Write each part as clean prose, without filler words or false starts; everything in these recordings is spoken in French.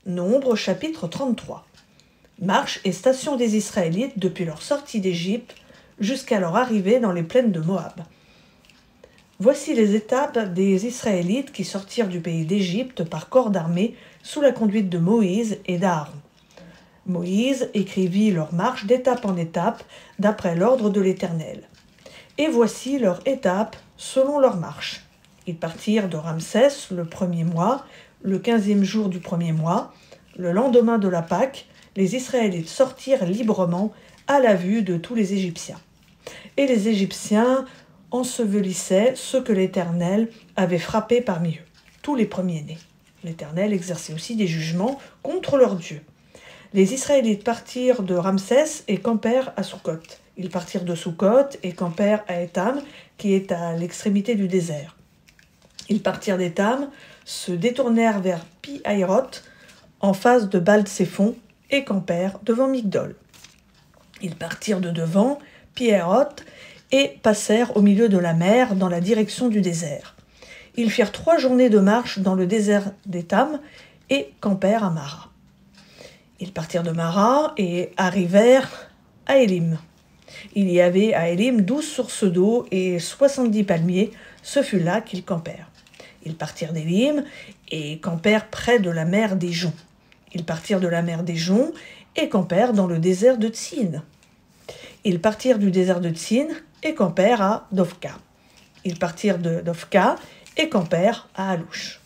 Nombre chapitre 33. Marche et station des Israélites depuis leur sortie d'Égypte jusqu'à leur arrivée dans les plaines de Moab. Voici les étapes des Israélites qui sortirent du pays d'Égypte par corps d'armée sous la conduite de Moïse et d'Aaron. Moïse écrivit leur marche d'étape en étape d'après l'ordre de l'Éternel. Et voici leur étape selon leur marche. Ils partirent de Ramsès le premier mois, le 15e jour du premier mois. Le lendemain de la Pâque, les Israélites sortirent librement à la vue de tous les Égyptiens. Et les Égyptiens ensevelissaient ceux que l'Éternel avait frappés parmi eux, tous les premiers-nés. L'Éternel exerçait aussi des jugements contre leurs dieux. Les Israélites partirent de Ramsès et campèrent à Sukkot. Ils partirent de Sukkot et campèrent à Étam, qui est à l'extrémité du désert. Ils partirent d'Étam, se détournèrent vers Pi-Hahiroth, en face de Baal-Tséphon, et campèrent devant Migdol. Ils partirent de devant Pi-Hahiroth et passèrent au milieu de la mer dans la direction du désert. Ils firent 3 journées de marche dans le désert d'Étam et campèrent à Mara. Ils partirent de Mara et arrivèrent à Élim. Il y avait à Élim 12 sources d'eau et 70 palmiers, ce fut là qu'ils campèrent. Ils partirent d'Élim et campèrent près de la mer des Joncs. Ils partirent de la mer des Joncs et campèrent dans le désert de Tsin. Ils partirent du désert de Tsin et campèrent à Dovka. Ils partirent de Dovka et campèrent à Alouche.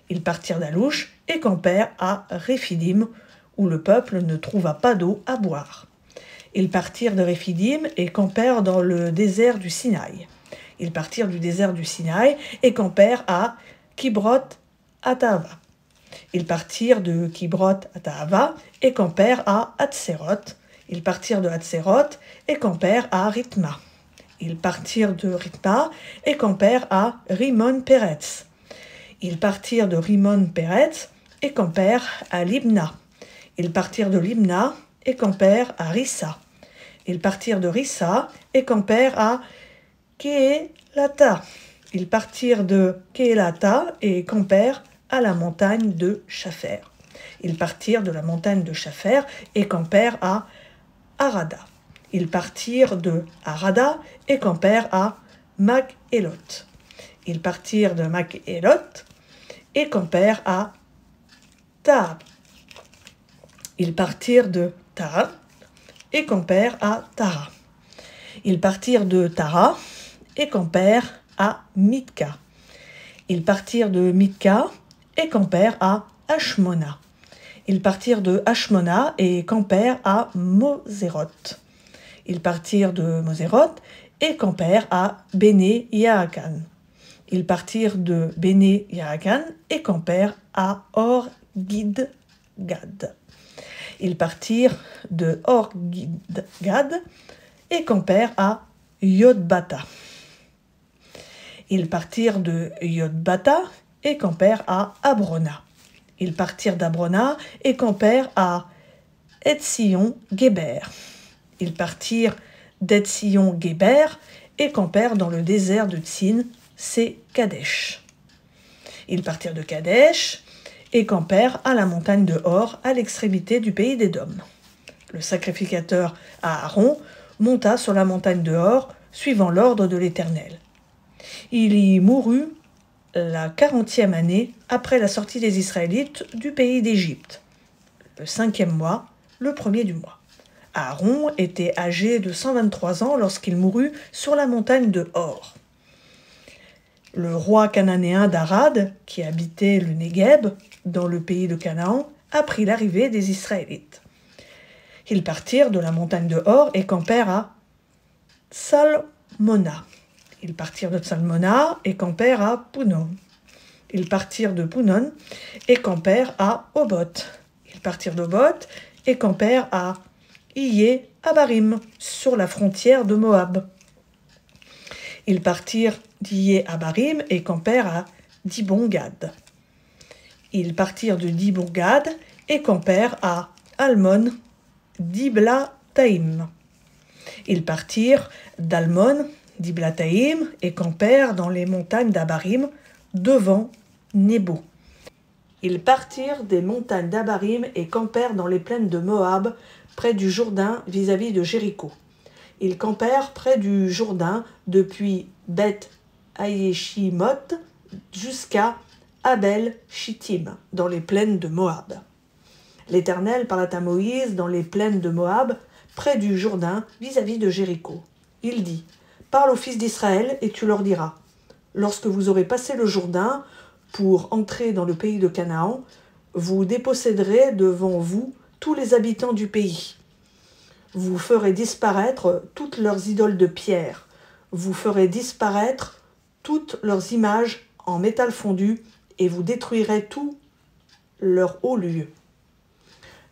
Ils partirent d'Alouche et campèrent à Réphidim, où le peuple ne trouva pas d'eau à boire. Ils partirent de Réphidim et campèrent dans le désert du Sinaï. Ils partirent du désert du Sinaï et campèrent à Kibroth-Hattaava. Ils partirent de Kibroth-Hattaava et campèrent à Hatséroth. Ils partirent de Hatséroth et campèrent à Ritma. Ils partirent de Ritma et campèrent à Rimon-Péretz. Ils partirent de Rimon-Péretz et campèrent à Libna. Ils partirent de Libna et campèrent à Rissa. Ils partirent de Rissa et campèrent à Kéhélatha. Ils partirent de Kéhélatha et campèrent à la montagne de Shapher. Ils partirent de la montagne de Shapher et campèrent à Harada. Ils partirent de Harada et campèrent à Mag-Élot. Ils partirent de Mag-Élot et campèrent à Tahab. Ils partirent de Tahab et campèrent à Tara. Ils partirent de Tara et campèrent à Mitka. Ils partirent de Mitka et campèrent à Hashmona. Ils partirent de Hashmona et campèrent à Moséroth. Ils partirent de Moséroth et campèrent à Béné Yaakan. Ils partirent de Béné Yaakan et campèrent à Or-Gidgad. Ils partirent de Or-Gidgad et campèrent à Yotbata. Ils partirent de Yotbata et campèrent à Abrona. Ils partirent d'Abrona et campèrent à Etzion-Géber. Ils partirent d'Etzion-Géber et campèrent dans le désert de Tsin, c'est Kadesh. Ils partirent de Kadesh et campèrent à la montagne de Hor, à l'extrémité du pays d'Édom. Le sacrificateur Aaron monta sur la montagne de Hor, suivant l'ordre de l'Éternel. Il y mourut la 40e année après la sortie des Israélites du pays d'Égypte, le 5e mois, le premier du mois. Aaron était âgé de 123 ans lorsqu'il mourut sur la montagne de Hor. Le roi cananéen d'Arad, qui habitait le Négueb, dans le pays de Canaan, apprit l'arrivée des Israélites. Ils partirent de la montagne de Hor et campèrent à Tsalmona. Ils partirent de Tsalmona et campèrent à Punon. Ils partirent de Punon et campèrent à Oboth. Ils partirent d'Oboth et campèrent à Iyé-Abarim, sur la frontière de Moab. Ils partirent d'Iyé-Abarim et campèrent à Dibon-Gad. Ils partirent de Dibon-Gad et campèrent à Almon Dibla-Taïm. Ils partirent d'Almon Dibla-Taïm et campèrent dans les montagnes d'Abarim devant Nebo. Ils partirent des montagnes d'Abarim et campèrent dans les plaines de Moab, près du Jourdain vis-à-vis de Jéricho. Ils campèrent près du Jourdain depuis Beth Ayeshimoth jusqu'à Abel Shittim, dans les plaines de Moab. L'Éternel parla à Moïse dans les plaines de Moab, près du Jourdain vis-à-vis de Jéricho. Il dit, « Parle aux fils d'Israël et tu leur diras, lorsque vous aurez passé le Jourdain pour entrer dans le pays de Canaan, vous déposséderez devant vous tous les habitants du pays. Vous ferez disparaître toutes leurs idoles de pierre. Vous ferez disparaître toutes leurs images en métal fondu et vous détruirez tous leurs hauts lieux.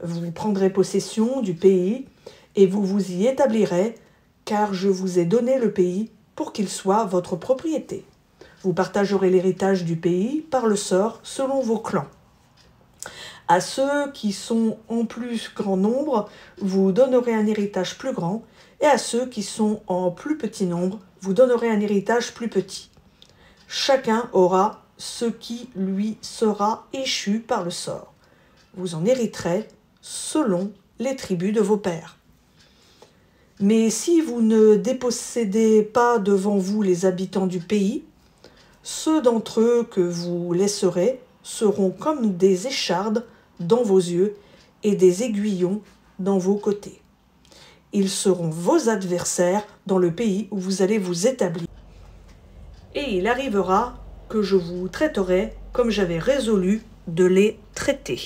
Vous prendrez possession du pays et vous vous y établirez, car je vous ai donné le pays pour qu'il soit votre propriété. Vous partagerez l'héritage du pays par le sort selon vos clans. À ceux qui sont en plus grand nombre, vous donnerez un héritage plus grand, et à ceux qui sont en plus petit nombre, vous donnerez un héritage plus petit. Chacun aura ce qui lui sera échu par le sort. Vous en hériterez selon les tribus de vos pères. Mais si vous ne dépossédez pas devant vous les habitants du pays, ceux d'entre eux que vous laisserez seront comme des échardes dans vos yeux et des aiguillons dans vos côtés. Ils seront vos adversaires dans le pays où vous allez vous établir. Et il arrivera que je vous traiterai comme j'avais résolu de les traiter.